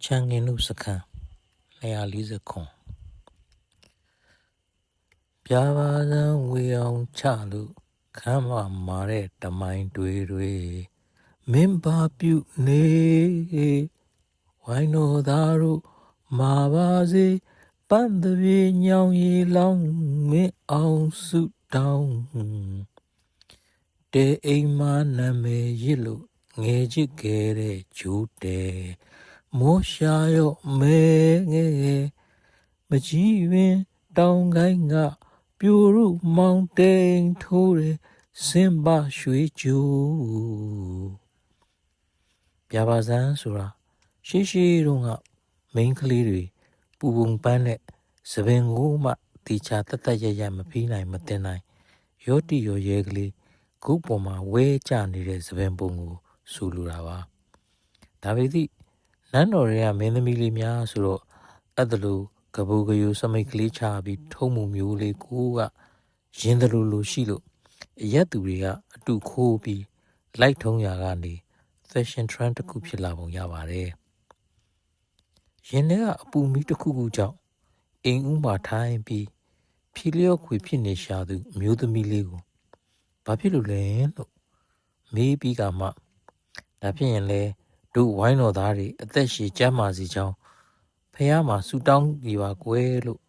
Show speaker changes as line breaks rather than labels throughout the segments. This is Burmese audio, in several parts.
ချန်ငင်နုစခန်း240ခွန်ပြာပါစံဝေအောင်ချလို့ခမ်းမာတဲ့တမိုင်းတွေမင်းပါပြုနေဝိုင်းတော်သားတို့မာပါစေပန်းတပြေညောင်ရီလောင်းမင်းအောင်စုတောင်းတဲအိမ်မနာမည်ရစ်လို့ငယ်ချစ်ခဲ့တဲ့ဂျူးတဲမောရှာရော့မဲငယ်မကြီးပင်တောင်ကိုင်းကပြူရုမောင်တိန်ထိုးတယ်စင်ပါရွှေကျူပြပါစံဆိုတာရှိတော့ကမိန်းကလေးတွေပူပုံပန်းနဲ့သပင်ကိုမှတီချာတတ်ရမဖိနိုင်မတင်နိုင်ရော့တီရော်ရဲကလေးခုပေါ်မှာဝဲကျနေတဲ့သပင်ပုံကိုဆူလူတာပါဒါပေမဲ့နန်းတော်တွေကမင်းသမီးလေးများဆိုတော့အဲ့ဒါလိုကပူကယူစမိတ်ကလေးချပြီးထုံးမှုမျိုးလေးကိုကရင်းတယ်လို့ရှိလို့အရက်သူတွေကအတူခိုးပြီးလိုက်ထုံးရာကနေ fashion trend တစ်ခုဖြစ်လာပုံရပါတယ်ရင်းထဲကအပူမီတစ်ခုကြောင့်အိမ်ဦးမှာထိုင်ပြီးဖြီလျော့ခွေဖြစ်နေရှာသူအမျိုးသမီးလေးကိုဘာဖြစ်လို့လဲလို့မေးပြီးကမှဒါဖြစ်ရင်လေတို့ဝိုင်းတော်သားတွေအသက်ရှည်ကျန်းမာစေကြောင်းဖះမှာဆူတောင်းကြပါကွယ်လို့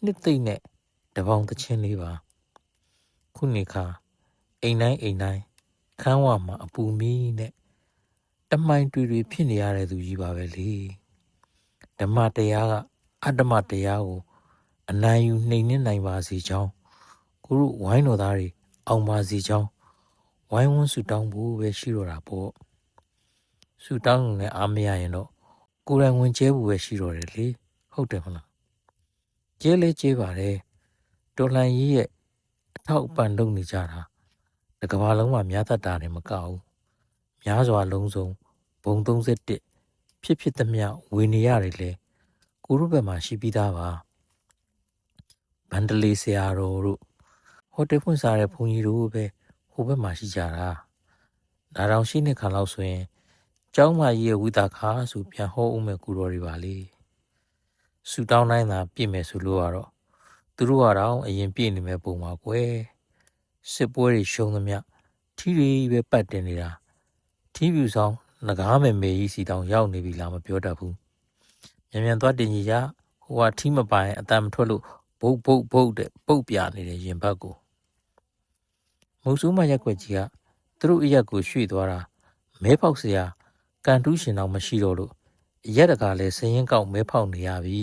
နှစ်သိမ့်နဲ့တပေါင်းသချင်းလေးပါခုနေခါအိမ်တိုင်းခန်းဝမှာအပူမီးနဲ့တမိုင်းတွေဖြစ်နေရတဲ့သူကြီးပါပဲလေဓမ္မတရားကအတ္တမတရားကိုအနိုင်ယူနှိမ်နင်းနိုင်ပါစေကြောင်းကိုတို့ဝိုင်းတော်သားတွေအောင်ပါစေကြောင်းဝိုင်းဝန်းဆူတောင်းဖို့ပဲရှိတော့တာပေါ့ဆူတောင်းနဲ့အားမရရင်တော့ကိုယ်တိုင်ဝင်ကျဲဖို့ပဲရှိတော့တယ်လေဟုတ်တယ်မလားကျဲလဲကျဲပါတယ်တော်လှန်ရေးရဲ့အထောက်အပံ့လုပ်နေကြတာတစ်ကမ္ဘာလုံးမှာများတတ်တာနဲ့မကောက်ဘူးများစွာလုံးစုံဘုံ31ဖြစ်သမျှဝေနေရတယ်လေကိုရုဘက်မှာရှိပြီးသားပါဗန္ဒလေးဆရာတော်တို့ဟိုတယ်ဖွင့်စားတဲ့ဘုန်းကြီးတို့ပဲဟိုဘက်မှာရှိကြတာဒါတောင်ရှိနေခါလောက်ဆိုရင်ကျောင်းမကြီးရဲ့ဝိတာခါဆိုပြန်ဟောဦးမယ်ကူတော်တွေပါလေဆူတောင်းတိုင်းသာပြည့်မယ်ဆိုလို့ကတော့သူတို့ကတော့အရင်ပြည့်နေမယ်ပုံပါကွယ်စစ်ပွဲတွေရှုံးသမျှထီတွေပဲပတ်တင်နေတာထီပြူဆောင်ငကားမယ်မေကြီးစီတောင်ရောက်နေပြီလားမပြောတတ်ဘူးမြန်သွားတင်ကြီးရဟိုကထီမပိုင်အတန်မထွက်လို့ဘုတ်တဲ့ပုတ်ပြနေတဲ့ရင်ဘတ်ကိုမုတ်ဆိုးမရက်ွက်ကြီးကသူတို့အရက်ကိုရွှေ့သွားတာမဲဖောက်စရာကန်တူးရှင်တော့မရှိတော့လို့အရက်တကာလဲစရင်ကောက်မဲဖောက်နေရပြီ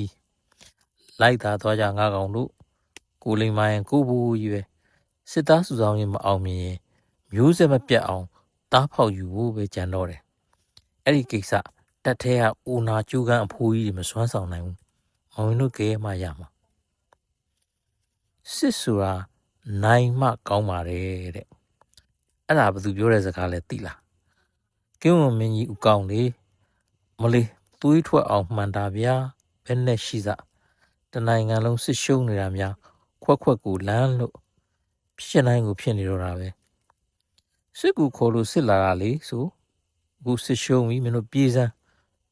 လိုက်သားသွားကြငါကောင်တို့ကိုလိမ်မိုင်းကိုဘူးကြီးပဲစစ်သားစုဆောင်ရင်မအောင်မြင်ရင်မျိုးဆက်မပြတ်အောင်တားဖောက်ယူဖို့ပဲကြံတော့တယ်အဲ့ဒီကိစ္စတက်ထဲကအိုနာကျူးကန်အဖိုးကြီးတွေမစွမ်းဆောင်နိုင်ဘူးမောင်တို့ကဲမှရမှာစစ်ဆိုတာနိုင်မှကောင်းပါတယ်တဲ့အဲ့ဒါဘယ်သူပြောတဲ့စကားလဲသိလားကင်းဝန်မင်းကြီးဦးကောင်းလေမလေးသွေးထွက်အောင်မှန်တာဗျာဘယ်နဲ့ရှိစတနိုင်ငံလုံးစစ်ရှုံးနေတာများခွက်ကိုလမ်းလို့ဖြစ်နိုင်ကိုဖြစ်နေတော့တာပဲစစ်ကူခေါ်လို့စစ်လာတာလေဆိုအခုစစ်ရှုံးပြီမင်းတို့ပြေးစမ်း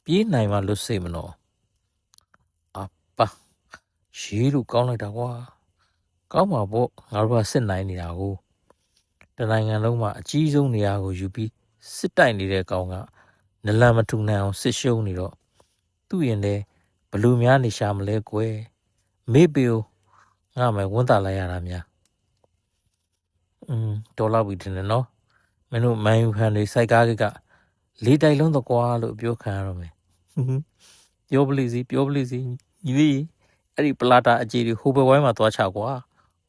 ပြေးနိုင်မှလွတ်စိတ်မလို့အပရေးလို့ကောင်းလိုက်တာကွာကောင်းပါပေါ့ငါတို့ကစစ်နိုင်နေတာကိုတနိုင်ငံလုံးမှာအကြီးဆုံးနေရာကိုယူပြီးစစ်တိုက်နေတဲ့ကောင်ကနလန်မထူနိုင်အောင်စစ်ရှုံးနေတော့သူ့ရင်လည်းဘလူများနေရှာမလဲကွယ်မေ့ပေငါမယ်ဝန်တာလိုက်ရတာများတော်လောက်ပြီတင်တယ်နော်မင်းတို့မန်ယူဖန်တွေစိုက်ကားကလေးတိုက်လုံးတော့ကွာလို့ပြောခံရတော့မယ်ပြောပလိစီညီလေးအဲ့ဒီပလာတာအခြေတွေဟိုဘက်ဝိုင်းမှာသွားချကွာ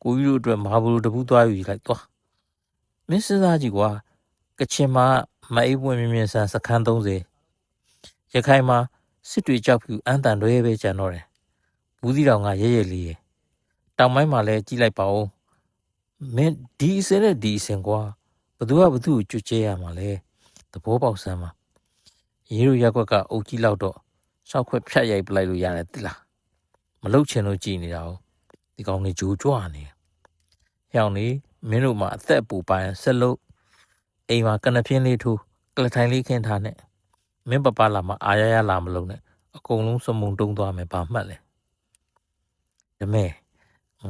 ကိုကြီးတို့အတွက်မာဘူလိုတပူးသွားယူလိုက်သွားမင်းစဉ်းစားကြည့်ကွာကချင်မှာမအိပ်ပွင့်မြင်ဆန်စခန်း30ရခိုင်မှာစစ်တွေကြောက်ဖြူအန်တန်တွေပဲကြံတော့တယ်ဘူးစီတော်ကရဲလေးရတောင်ပိုင်းမှာလည်းကြီးလိုက်ပါဦးမင်းဒီအစင်းနဲ့ဒီအစင်ကွာဘသူကိုကြွကျဲရမှာလဲသဘောပေါက်စမ်းမှာရေးတို့ရက်ွက်ကအုပ်ကြီးလောက်တော့ရှောက်ခွက်ဖြတ်ရိုက်ပလိုက်လို့ရတယ်တိလားမလုတ်ချင်လို့ကြည်နေတာ哦ဒီကောင်နေဂျိုးကြွနေဟျောင်းနေမင်းတို့မှာအသက်ပူပိုင်းဆက်လို့အိမ်မှာကနဖင်းလေးထိုးကလထိုင်လေးခင်းထားနဲ့ မင်းပပလာမှာအာရရလာမလုံးနဲ့အကုန်လုံးစမုံတုံးသွားမယ်ဘာမှတ်လဲဒါမဲ့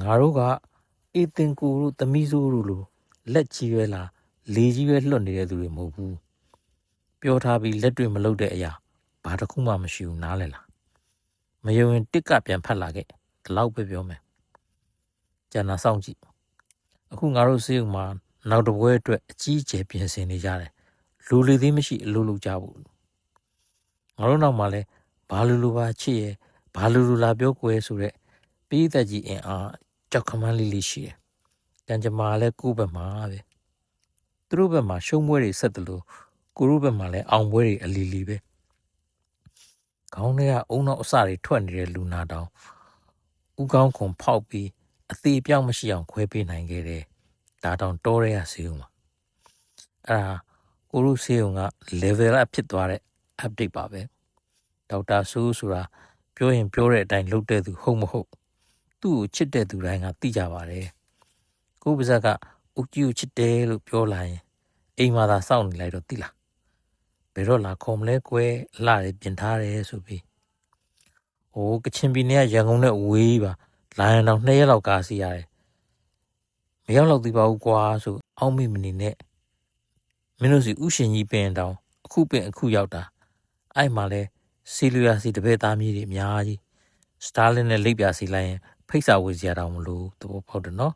ငါတို့ကအေးတင်ကိုတို့သမီးစိုးတို့လိုလက်ကြီးရွယ်လာလေကြီးရွယ်လွတ်နေတဲ့သူတွေမဟုတ်ဘူးပြောထားပြီးလက်တွေမလုတဲ့အရာဘာတစ်ခုမှမရှိဘူးနားလဲလားမယုံရင်တစ်ကပြန်ဖတ်လာခဲ့ဒီလောက်ပဲပြောမယ်ကျန်တာစောင့်ကြည့်အခုငါတို့စေးုံမှာနောက်တစ်ပွဲအတွက်အကြီးအကျယ်ပြင်ဆင်နေကြတယ်လူလေသေးမရှိအလုပ်လုပ်ကြဘူးငါတို့နောက်မှာလဲဘာလူပါချစ်ရဲ့ဘာလူလာပြောကွယ်ဆိုတဲ့ပြည်သက်ကြီးအင်အားကြောက်ခမန်းလေးရှိတယ်တန်ကြမာလဲကိုယ့်ဘက်မှာပဲသူတို့ဘက်မှာရှုံးပွဲတွေဆက်တယ်လို့ကိုတို့ဘက်မှာလဲအောင်ပွဲတွေအလီလီပဲခေါင်းထဲကအုံနောက်အစတွေထွက်နေတဲ့လူနာတောင်ဥကောင်းခွန်ဖောက်ပြီးအသေးပြောင်းမရှိအောင်ခွဲပေးနိုင်ခဲ့တယ်ဒါတောင်တောရဲရစေဦးမှာအဲ့ဒါကိုရုစေုံက level up ဖြစ်သွားတဲ့ update ပါပဲဒေါက်တာဆူးဆိုတာပြောရင်ပြောတဲ့အတိုင်းလုပ်တဲ့သူဟုတ်မဟုတ်သူ့ကိုချစ်တဲ့သူတိုင်းကသိကြပါတယ်ကိုပါဇက်ကဥကြီးကိုချစ်တယ်လို့ပြောလာရင်အိမ်မှာသာစောင့်နေလိုက်တော့သိလားဘယ်တော့လာခေါ်မလဲကွယ်လှတယ်ပြင်ထားတယ်ဆိုပြီးဟိုကချင်ပြည်နယ်ကရန်ကုန်နဲ့ဝေးပါလာရင်တော့2 ရက်လောက်ကားစီရတယ်မရောက်တော့သေးပါဘူးကွာဆိုအောက်မိမနေနဲ့မင်းတို့စီဥရှင်ကြီးပင်တောင်အခုပင်အခုရောက်တာအဲ့မှာလဲစီလူယာစီတပည့်သားမြေးတွေအများကြီးစတာလင်နဲ့လိပ်ပြစီလိုက်ရင်ဖိတ်စာဝေစရာတောင်မလိုသဘောပေါက်တယ်နော်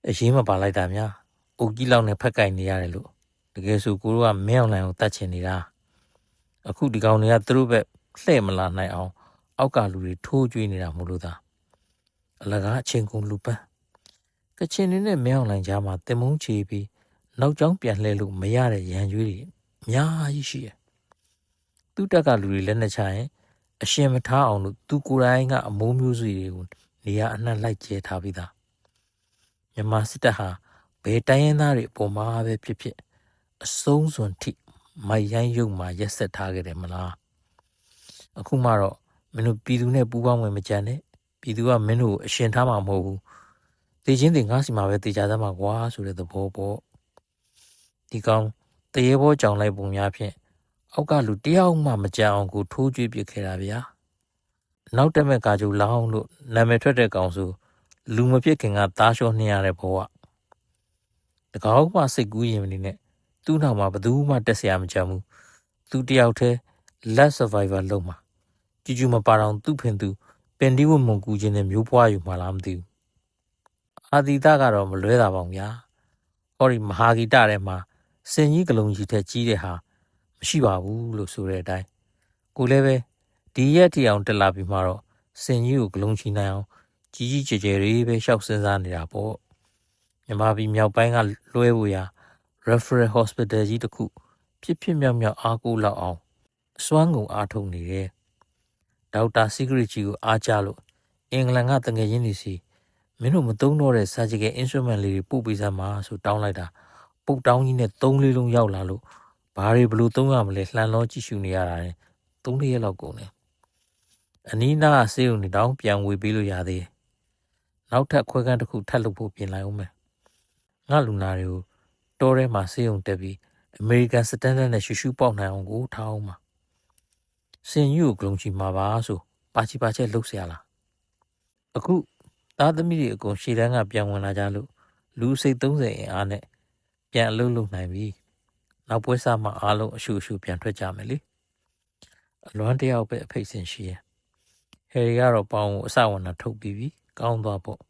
အရေးမပါလိုက်တာများအုတ်ကြီးလောက်နဲ့ဖက်ကင်နေရတယ်လို့တကယ်ဆိုကိုတို့ကမင်းအောင်လိုင်ကိုတတ်ချင်နေတာအခုဒီကောင်တွေကသူတို့ဘက်လှည့်မလာနိုင်အောင်အောက်ကလူတွေထိုးကျွေးနေတာမလို့သာအလကားအချင်းကုန်လူပန်းကချင်နေနဲ့မင်းအောင်လိုင်ကြားမှာတင်မုံချီပြီးနောက်ကျောင်းပြန်လှည့်လို့မရတဲ့ရန်ကျွေးတွေအများကြီးရှိတယ်သူ့တက်ကလူတွေလက်နဲ့ချရင်အရှင်မထားအောင်လို့သူကိုယ်တိုင်ကအမိုးမျိုးစုတွေကိုနေရာအနှံ့လိုက်ကျဲထားပြီးသားမြန်မာစစ်တပ်ဟာဘယ်တိုင်းရင်းသားတွေအပေါ်မှာပဲဖြစ်ဖြစ်အဆုံးစွန်ထိမိုက်ရိုင်းရုံမှာရက်ဆက်ထားခဲ့တယ်မလားအခုမှတော့မင်းတို့ပြည်သူနဲ့ပူးပေါင်းဝင်မကြမ်းနဲ့ပြည်သူကမင်းတို့အရှင်ထားမှာမဟုတ်ဘူးတေချင်းတင်ငါစီမှာပဲတေချာသမှာကွာဆိုတဲ့သဘောပေါ့ဒီကောင်တရေဘောကြောင်လိုက်ပုံများဖြင့်အောက်ကလူတယောက်မှမကြံအောင်ကိုထိုးကြွေးပစ်ခဲ့တာဗျာနောက်တက်မဲ့ကာကျူလောင်းလို့နာမည်ထွက်တဲ့ကောင်စုလူမဖြစ်ခင်ကသားလျှောနှင်းရတဲ့ဘဝတကောက်မှစိတ်ကူးရင်မနေနဲ့သူ့နောက်မှာဘယ်သူမှတက်เสียမကြဘူးသူတယောက်တည်း last survivor လုံးမှာကြူမပါတော့သူ့ဖင်သူပင်ဒီဝမုံကူခြင်းနဲ့မျိုးပွားယူမှလားမသိဘူးအာဒီတာကတော့မလွဲတာပေါ့ဗျာဟောဒီမဟာဂီတထဲမှာစင်ကြီးကလုံးကြီးထက်ကြီးတဲ့ဟာမရှိပါဘူးလို့ဆိုတဲ့အတိုင်းကိုလည်းပဲဒီရက်တီအောင်တက်လာပြီးမှတော့စင်ကြီးကိုကလုံးချီနိုင်အောင်ကြီးကြီးကျယ်ကျယ်လေးပဲရှောက်စဉ်းစားနေတာပေါ့မြန်မာပြည်မြောက်ပိုင်းကလွှဲဖို့ရာ referral hospital ကြီးတစ်ခုဖြစ်မြောက်အားကိုးလောက်အောင်အစွမ်းကုန်အားထုတ်နေတယ်ဒေါက်တာစီဂရစ်ကြီးကိုအားကြလို့အင်္ဂလန်ကတငယ်ချင်းတွေစီမင်းတို့မသုံးတော့တဲ့ surgical instrument လေးတွေပို့ပေးစမ်းပါဆိုတောင်းလိုက်တာပုတ်တောင်းကြီးနဲ့3-4လုံးရောက်လာလို့ဘာတွေဘလို့သုံးရမလဲလှန်လောကြည့်ရှုနေရတာနဲ့3-4ရက်လောက်ကုန်တယ်အနီးနားဆေးရုံတွေတောင်ပြန်ဝေပေးလို့ရသေးတယ်နောက်ထပ်ခွဲခန်းတစ်ခုထပ်လုပ်ဖို့ပြင်လိုက်အောင်မယ်ငါလူနာတွေကိုတောထဲမှာဆေးရုံတက်ပြီးအမေရိကန်စတန်ဒတ်နဲ့ရှူပေါက်နိုင်အောင်ကိုထားအောင်ပါစင်ယူကိုဂလုံးချီမှာပါဆိုပါချီပါချက်လှုပ်เสียလားအခုသားသမီးတွေအကုန်ရှေ့တန်းကပြန်ဝင်လာကြလို့လူစိတ်30အင်အားနဲ့ပြန်အလုပ်လုပ်နိုင်ပြီနောက်ပွဲစားမှာအားလုံးအရှူပြန်ထွက်ကြမယ်လေအလွမ်းတယောက်ပဲအဖိတ်စင်ရှိရဲ့ဟယ်ရီကတော့ပေါင်ကိုအစဝနာထုတ်ပြီးပြီကောင်းသွားပေါ့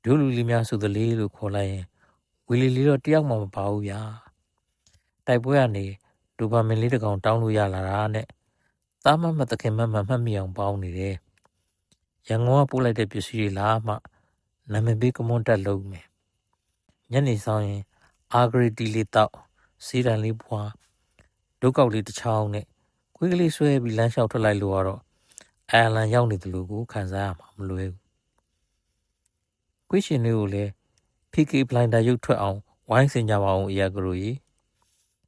ဒုလူလီများဆိုသလေးလို့ခေါ်လိုက်ရင်ဝီလီလီတော့တယောက်မှမပါဘူးဗျာတိုက်ပွဲကနေဒိုပါမင်လေးတကောင်တောင်းလို့ရလာတာနဲ့သားမသခင်မမှတ်မိအောင်ပေါင်းနေတယ်ရန်ကုန်ကပို့လိုက်တဲ့ပစ္စည်းတွေလားမှနာမည်ပေးကမွန်တက်လုံးမယ်ညနေဆောင်ရင်အာဂရီတီလေးတောက်စီးတန်လေးပွားဒုတ်ကောက်လေးတစ်ချောင်းနဲ့ခွေးကလေးဆွဲပြီးလမ်းလျှောက်ထွက်လိုက်လို့ကတော့အိုင်ယာလန်ရောက်နေတယ်လို့ကိုခံစားရမှာမလွယ်ဘူးခွေးရှင်တွေကိုလည်း PK ဘလိုင်းဒါရုပ်ထွက်အောင်ဝိုင်းစင်ကြပါအောင်အရာကလေးကြီး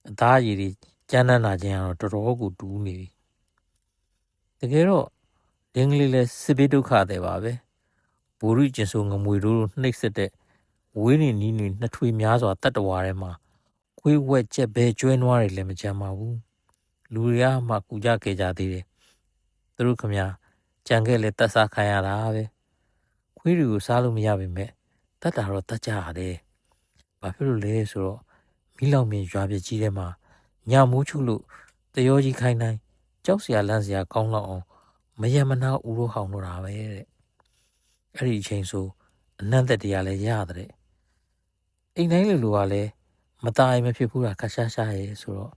အသားရည်တွေကျန်းနာခြင်းကတော့တော်တော်ကိုတူးနေပြီတကယ်တော့ဒင်းကလေးလည်းစစ်ဘေးဒုက္ခတွေပါပဲဘူရိကျင်ဆိုငမွေတို့နှိပ်စက်တဲ့ဝေးနေနီးနေနှစ်ထွေများစွာတတ်တော်ထဲမှာခွေးဝက်ကြက်ဘဲကျွဲနွားတွေလည်းမကြမ်းပါဘူး လူတွေကမှကူကြခဲ့ကြသေးတယ်သူတို့ခမညာကြံခဲ့လေတတ်စားခံရတာပဲခွေးတွေကိုစားလို့မရပါနဲ့တတ်တာတော့တတ်ကြရတယ်ဘာဖြစ်လို့လဲဆိုတော့မီးလောင်မြင်ရွာပြကြီးထဲမှာညမိုးချုလို့တရောကြီးခိုင်းတိုင်းကြောက်စရာလန့်စရာကောင်းလောက်အောင်မယမနာဦးရောဟောင်းလို့တာပဲတဲ့အဲ့ဒီအချိန်ဆိုအနန္တတရားလည်းရတဲ့အိမ်တိုင်းလူကလည်းမตายမဖြစ်ဘူးတာခါရှားရှားရဲဆိုတော့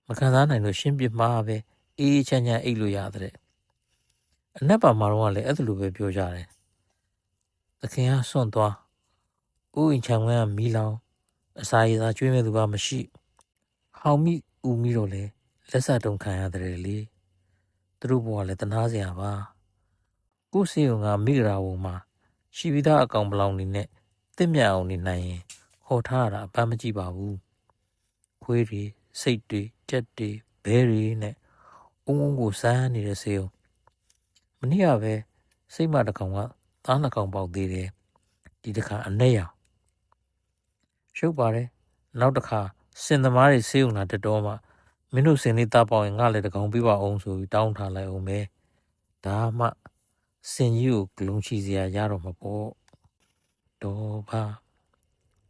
မခံစားနိုင်လို့ရှင်းပြမှာပဲအေးချမ်းချမ်းအိတ်လို့ရတဲ့အနက်ပါမှာတော့လည်းအဲ့လိုပဲပြောကြတယ်သခင်ကစွန့်သွားဥအိမ်ချမ်းကမီးလောင်အစာရည်သာကျွေးမဲ့သူကမရှိဟောင်မိဦးမိတော့လေလက်ဆက်တုံခံရတယ်လေသူတို့ဘဝလည်းတနာစရာပါကိုယ်စီုံကမိဂရာဝုံမှာရှိပြီးသားအကောင်ပလောင်နေနဲ့တစ်မြတ်အောင်နေနိုင်ရင်ဟောထားတာအပန်းမကြည့်ပါဘူးခွေးတွေစိတ်တွေကြက်တွေဘဲတွေနဲ့အုံကိုစမ်းနေတဲ့စေုံမနေ့ကပဲစိတ်မတစ်ကောင်ကသားနှစ်ကောင်ပေါက်သေးတယ်ဒီတစ်ခါအနဲ့ရောင်ရှုပ်ပါတယ်နောက်တစ်ခါစင်သမားတွေစေုံလာတတော်မှမင်းတို့စင်လေးသားပေါက်ရင်ငါလည်းတကောင်ပြပါအောင်ဆိုပြီးတောင်းထားလိုက်အောင်ပဲဒါမှစင်ကြီးကိုဂလုံးချီစရာရတော့မှာပေါ့တော့ပါ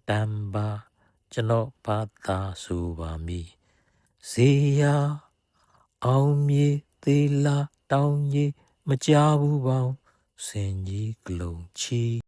တမ်ပါကျွန်တော်ဘာသာဆိုပါမည်ဇေယအောင်မြေသေးလာတောင်းကြီးမကြဘူးပေါင်းစင်ကြီးဂလုံးချီ